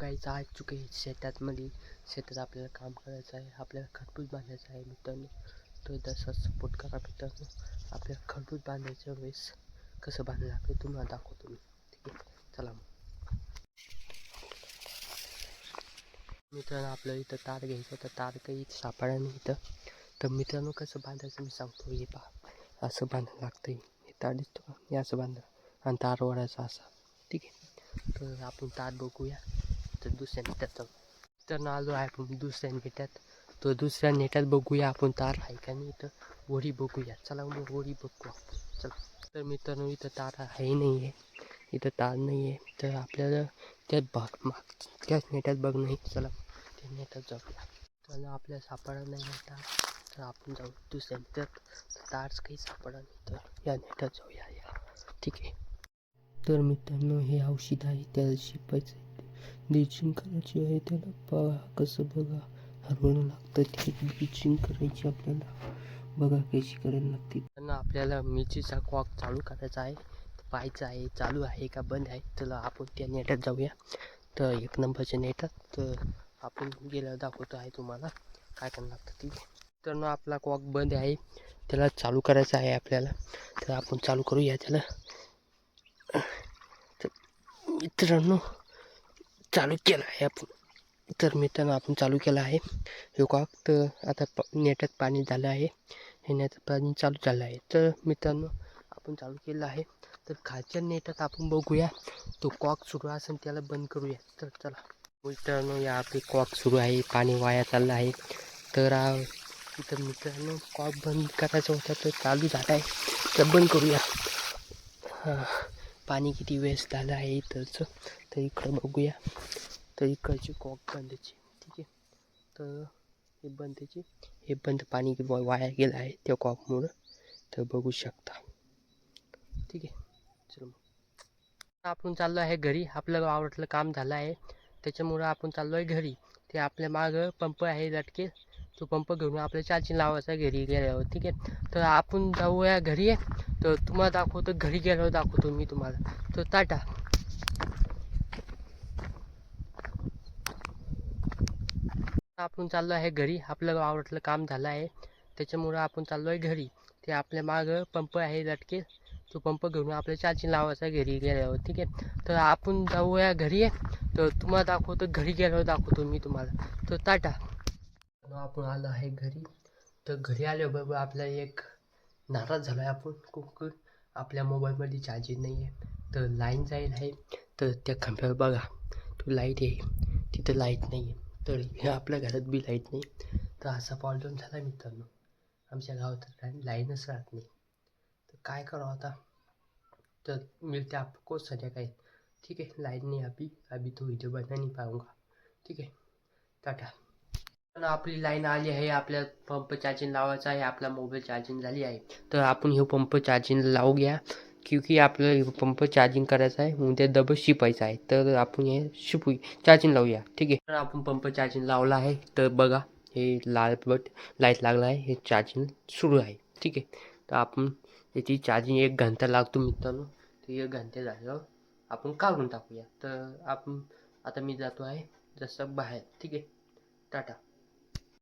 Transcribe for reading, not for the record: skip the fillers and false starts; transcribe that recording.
गाईचं आज चुके शेतात आपल्याला काम करायचं आहे, आपल्याला खरबूज बांधायचं आहे मित्रांनो. तो तसा सपोर्ट करा मित्रांनो. आपल्याला खरबूज बांधायच्या वेळेस कसं बांधायला लागतं तुम्हाला दाखवतो मी, ठीक आहे. चला मग मित्रांनो, आपल्याला इथं तार घ्यायचं तर तार काही सापडा नाही इथं. तर मित्रांनो कसं बांधायचं मी सांगतो. हे पहा, असं बांधायला लागतं. हे तार दिसतो, हे असं बांधा आणि तार ओढायचा असा, ठीक आहे. तर आपण तार बघूया. तर दुसऱ्या नेट्यात जाऊ. तर आलो आहे आपण दुसऱ्या नेट्यात. तर दुसऱ्या नेट्यात बघूया आपण तार आहे का नाही. इथं होडी बघूया. चला मग होडी बघू आपण. चला. तर मित्रांनो, इथं तार आहे नाही आहे, इथं तार नाही आहे. तर आपल्याला त्यात त्याच नेट्यात बघ नाही. चला त्या नेट्यात जाऊया. तर आपल्याला सापडा नाही आहे तार, तर आपण जाऊ दुसऱ्या नेट्यात. तारच काही सापडा नाही, तर या नेट्यात जाऊया या, ठीक आहे. तर मित्रांनो, हे औषध आहे, त्याला शिपायचं आहे, ब्लिचिंग करायची आहे. त्याला पहा कसं बघा हरवणं लागतं. ते ब्लिचिंग करायची आपल्याला, बघा कशी करायला लागते. त्यांना आपल्याला मिरचीचा कॉक चालू करायचा आहे, पाहायचं आहे चालू आहे का बंद आहे. तर आपण त्या नेटात जाऊया. तर 1 नंबरच्या नेटात. तर आपण गेल्यावर दाखवतो आहे तुम्हाला काय करायला लागतं, ठीक आहे. तर आपला कॉक बंद आहे, त्याला चालू करायचं आहे आपल्याला. तर आपण चालू करूया त्याला. तर मित्रांनो, चालू केलं आहे आपण. तर मित्रांनो, आपण चालू केलं आहे हे कॉक. तर आता नेटात पाणी झालं आहे, हे नेटात पाणी चालू झालं आहे. तर मित्रांनो, आपण चालू केलं आहे. तर खालच्या नेटात आपण बघूया तो कॉक सुरू असेल त्याला बंद करूया. तर चला मित्रांनो, या आपली कॉक सुरू आहे, पाणी वाया चाललं आहे. तर इथं मित्रांनो कॉक बंद करायचा होता, तर चालू झाला आहे, तर बंद करूया. पाणी किती वेस्ट झालं आहे इथंच. तर इकडं बघूया. तर इकडची कॉक बंदची, ठीक आहे. तर हे बंदची, हे बंद पाणी वाया गेलं आहे त्या कॉकमुळं. तर बघू शकता, ठीक आहे. चल मग आपण चाललो आहे घरी. आपलं आवडलं काम झालं आहे, त्याच्यामुळं आपण चाललो आहे घरी. ते आपल्या मागं पंप आहे लटके, तो पंप घेऊन आपल्याला चार्जिंग लावायचा घरी गेल्यावर, ठीक आहे. तर आपण जाऊया घरी. तर तुम्हाला दाखवतो घरी गेल्यावर दाखवतो मी तुम्हाला. तर टाटा. आपण चाललो आहे घरी. आपलं आवडलं काम झालं आहे, त्याच्यामुळं आपण चाललो आहे घरी. ते आपल्या मागं पंप आहे लटके, तो पंप घेऊन आपल्याला चार्जिंग लावायचा घरी गेल्यावर, ठीक आहे. तर आपण जाऊया घरी. तर तुम्हाला दाखवतो घरी गेल्यावर दाखवतो मी तुम्हाला. तर टाटा. आपण आलो आहे घरी. तर घरी आल्याबरोबर आपला एक नाराज झालो आहे आपण खूप. आपल्या मोबाईलमध्ये चार्जिंग नाही आहे, तर लाईन जाईल आहे. तर त्या खांब्यावर बघा, तो लाईट आहे, तिथं लाईट नाही आहे. तर हे आपल्या घरात बी लाईट नाही. तर असा प्रॉब्लेम झाला मित्रांनो. आमच्या गावात लाईनच राहत नाही. तर काय करावं आता. तर मिळते आपको सजा काय, ठीक है. लाइन नहीं अभी अभी तो व्हिडिओ बना नहीं पाऊंगा, ठीक आहे. टाटा. पण आपली लाईन आली आहे, आपल्या पंप चार्जिंग लावायचा आहे, आपला मोबाईल चार्जिंग झाली आहे. तर आपण हे पंप चार्जिंग लावू घ्या, क्योंकि आपलं पंप चार्जिंग करायचा आहे, उद्या डबल शिपायचं आहे. तर आपण हे शिपू चार्जिंग लावूया, ठीक आहे. तर आपण पंप चार्जिंग लावला आहे. तर बघा, हे लाल लाईट लागला आहे, हे चार्जिंग सुरू आहे, ठीक आहे. तर आपण याची चार्जिंग 1 घंटा लागतो मित्रांनो. तर 1 घंटे झाल्यावर आपण काढून टाकूया. तर आपण आता मी जातो आहे जसं बाहेर, ठीक आहे. टाटा.